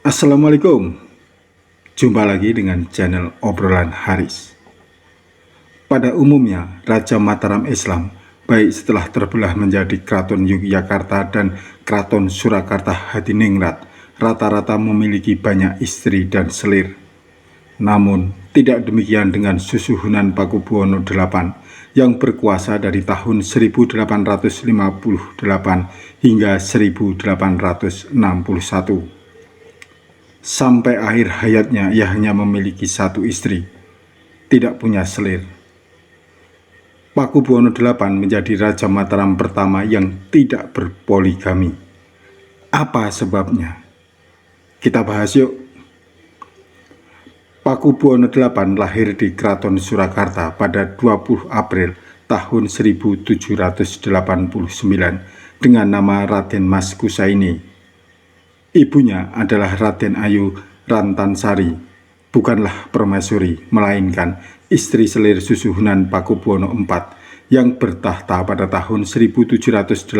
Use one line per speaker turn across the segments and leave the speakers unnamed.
Assalamualaikum. Jumpa lagi dengan channel Obrolan Haris. Pada umumnya, Raja Mataram Islam, baik setelah terbelah menjadi Keraton Yogyakarta dan Keraton Surakarta Hadiningrat, rata-rata memiliki banyak istri dan selir. Namun, tidak demikian dengan Susuhunan Pakubuwono VIII yang berkuasa dari tahun 1858 hingga 1861. Sampai akhir hayatnya ia hanya memiliki satu istri, tidak punya selir. Pakubuwono VIII menjadi Raja Mataram pertama yang tidak berpoligami. Apa sebabnya? Kita bahas yuk. Pakubuwono VIII lahir di Keraton Surakarta pada 20 April tahun 1789 dengan nama Raden Mas Kusaini. Ibunya adalah Raden Ayu Rantansari, bukanlah permaisuri, melainkan istri selir Susuhunan Pakubuwono IV yang bertahta pada tahun 1788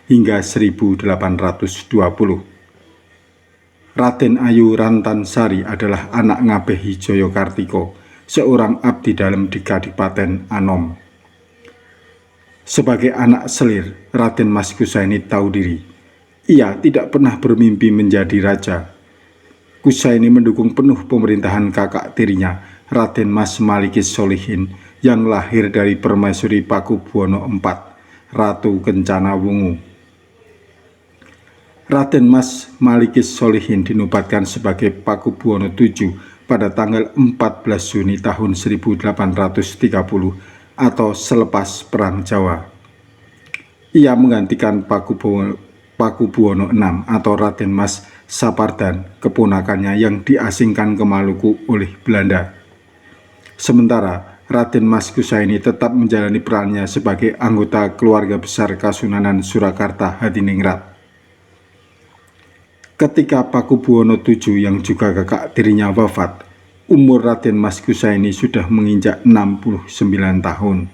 hingga 1820. Raden Ayu Rantansari adalah anak Ngabehi Joyokartiko, seorang abdi dalam di Kadipaten Anom. Sebagai anak selir, Raden Mas Kusaini tahu diri. Ia tidak pernah bermimpi menjadi raja. Kusaini mendukung penuh pemerintahan kakak tirinya, Raden Mas Malikis Solihin, yang lahir dari permaisuri Pakubuwono IV, Ratu Kencana Wungu. Raden Mas Malikis Solihin dinobatkan sebagai Pakubuwono VII pada tanggal 14 Juni tahun 1830 atau selepas Perang Jawa. Ia menggantikan Pakubuwono VI atau Raden Mas Sapardan, keponakannya yang diasingkan ke Maluku oleh Belanda. Sementara Raden Mas Kusaini tetap menjalani perannya sebagai anggota keluarga besar Kasunanan Surakarta Hadiningrat. Ketika Pakubuwono VII yang juga kakak tirinya wafat, umur Raden Mas Kusaini sudah menginjak 69 tahun.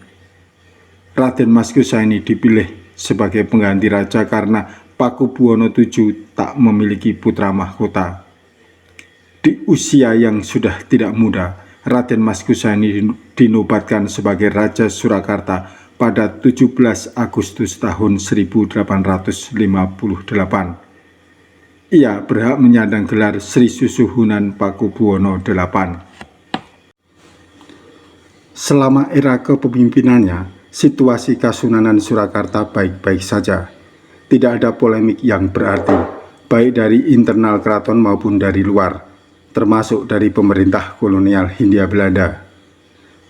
Raden Mas Kusaini dipilih sebagai pengganti raja karena Pakubuwono VII tak memiliki putra mahkota. Di usia yang sudah tidak muda, Raden Mas Kusaini dinobatkan sebagai Raja Surakarta pada 17 Agustus tahun 1858. Ia berhak menyandang gelar Sri Susuhunan Pakubuwono VIII. Selama era kepemimpinannya, situasi Kasunanan Surakarta baik-baik saja. Tidak ada polemik yang berarti, baik dari internal keraton maupun dari luar, termasuk dari pemerintah kolonial Hindia Belanda.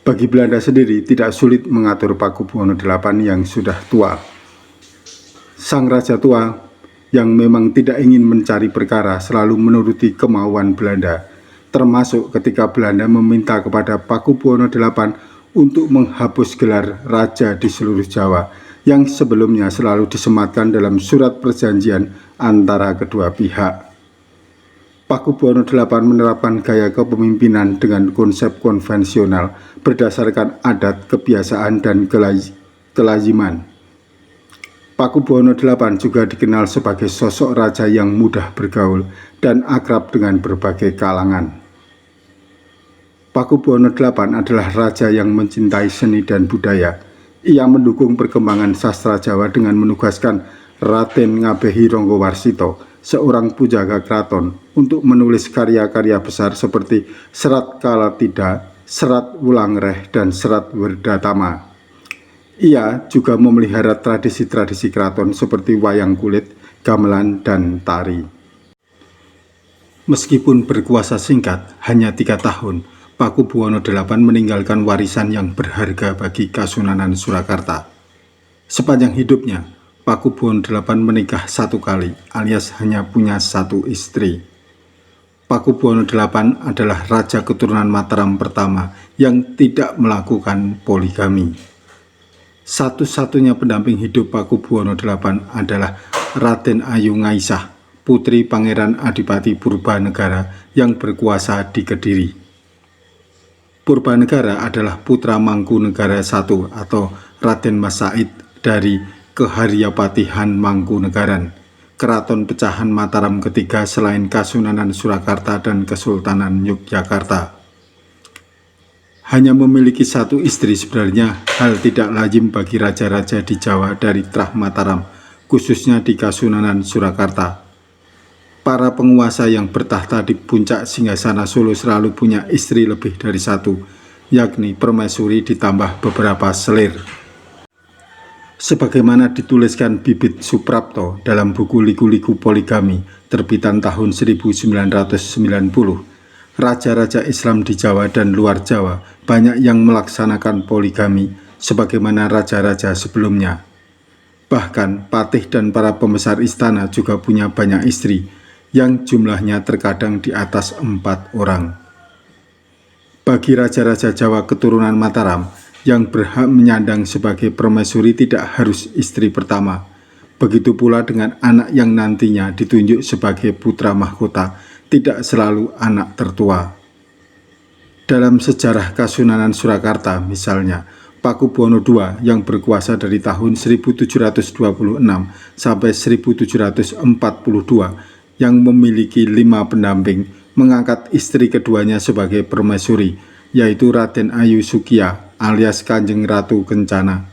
Bagi Belanda sendiri tidak sulit mengatur Pakubuwono VIII yang sudah tua. Sang raja tua yang memang tidak ingin mencari perkara selalu menuruti kemauan Belanda, termasuk ketika Belanda meminta kepada Pakubuwono VIII untuk menghapus gelar raja di seluruh Jawa yang sebelumnya selalu disematkan dalam surat perjanjian antara kedua pihak. Pakubuwono VIII menerapkan gaya kepemimpinan dengan konsep konvensional berdasarkan adat, kebiasaan, dan kelaziman. Pakubuwono VIII juga dikenal sebagai sosok raja yang mudah bergaul dan akrab dengan berbagai kalangan. Pakubuwono VIII adalah raja yang mencintai seni dan budaya. Ia mendukung perkembangan sastra Jawa dengan menugaskan Raden Ngabehi Ronggowarsito, seorang pujaga keraton, untuk menulis karya-karya besar seperti Serat Kalatida, Serat Wulangreh, dan Serat Werdatama. Ia juga memelihara tradisi-tradisi keraton seperti wayang kulit, gamelan, dan tari. Meskipun berkuasa singkat, hanya 3 tahun, Pakubuwono VIII meninggalkan warisan yang berharga bagi Kasunanan Surakarta. Sepanjang hidupnya, Pakubuwono VIII menikah 1 kali, alias hanya punya 1 istri. Pakubuwono VIII adalah raja keturunan Mataram pertama yang tidak melakukan poligami. Satu-satunya pendamping hidup Pakubuwono VIII adalah Raden Ayu Ngaisah, putri Pangeran Adipati Purbanegara yang berkuasa di Kediri. Purbanegara adalah putra Mangkunegara I atau Raden Mas Said dari Keharyapatihan Mangkunegaran, keraton pecahan Mataram ketiga selain Kasunanan Surakarta dan Kesultanan Yogyakarta. Hanya memiliki satu istri sebenarnya hal tidak lazim bagi raja-raja di Jawa dari Trah Mataram, khususnya di Kasunanan Surakarta. Para penguasa yang bertahta di puncak singgasana Solo selalu punya istri lebih dari satu, yakni permaisuri ditambah beberapa selir. Sebagaimana dituliskan Bibit Suprapto dalam buku Liku-Liku Poligami terbitan tahun 1990, raja-raja Islam di Jawa dan luar Jawa banyak yang melaksanakan poligami sebagaimana raja-raja sebelumnya. Bahkan patih dan para pembesar istana juga punya banyak istri yang jumlahnya terkadang di atas 4 orang. Bagi raja-raja Jawa keturunan Mataram yang berhak menyandang sebagai permaisuri tidak harus istri pertama. Begitu pula dengan anak yang nantinya ditunjuk sebagai putra mahkota, tidak selalu anak tertua. Dalam sejarah Kasunanan Surakarta misalnya, Pakubuwono II yang berkuasa dari tahun 1726 sampai 1742 yang memiliki 5 pendamping mengangkat istri keduanya sebagai permaisuri, yaitu Raden Ayu Sukya alias Kanjeng Ratu Kencana.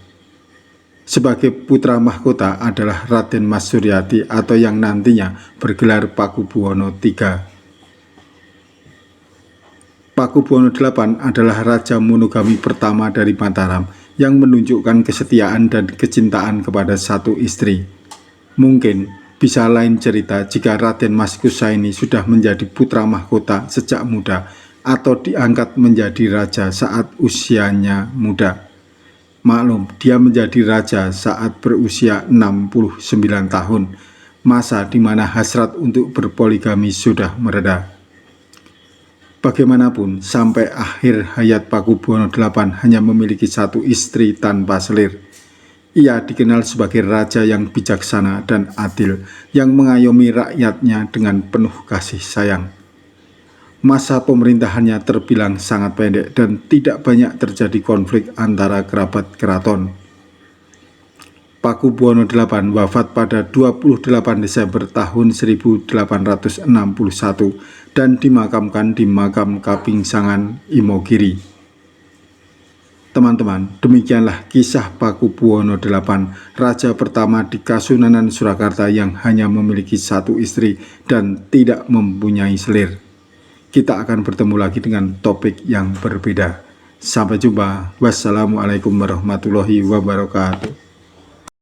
Sebagai putra mahkota adalah Raden Mas Suryadi atau yang nantinya bergelar Pakubuwono III. Pakubuwono VIII adalah raja monogami pertama dari Mataram yang menunjukkan kesetiaan dan kecintaan kepada satu istri. Mungkin bisa lain cerita jika Raden Mas Kusaini sudah menjadi putra mahkota sejak muda atau diangkat menjadi raja saat usianya muda. Maklum, dia menjadi raja saat berusia 69 tahun, masa di mana hasrat untuk berpoligami sudah mereda. Bagaimanapun, sampai akhir hayat Pakubuwono VIII hanya memiliki satu istri tanpa selir. Ia dikenal sebagai raja yang bijaksana dan adil, yang mengayomi rakyatnya dengan penuh kasih sayang. Masa pemerintahannya terbilang sangat pendek dan tidak banyak terjadi konflik antara kerabat keraton. Pakubuwono VIII wafat pada 28 Desember tahun 1861 dan dimakamkan di Makam Kapingsangan, Imogiri. Teman-teman, demikianlah kisah Pakubuwono VIII, raja pertama di Kasunanan Surakarta yang hanya memiliki satu istri dan tidak mempunyai selir. Kita akan bertemu lagi dengan topik yang berbeda. Sampai jumpa. Wassalamualaikum warahmatullahi wabarakatuh.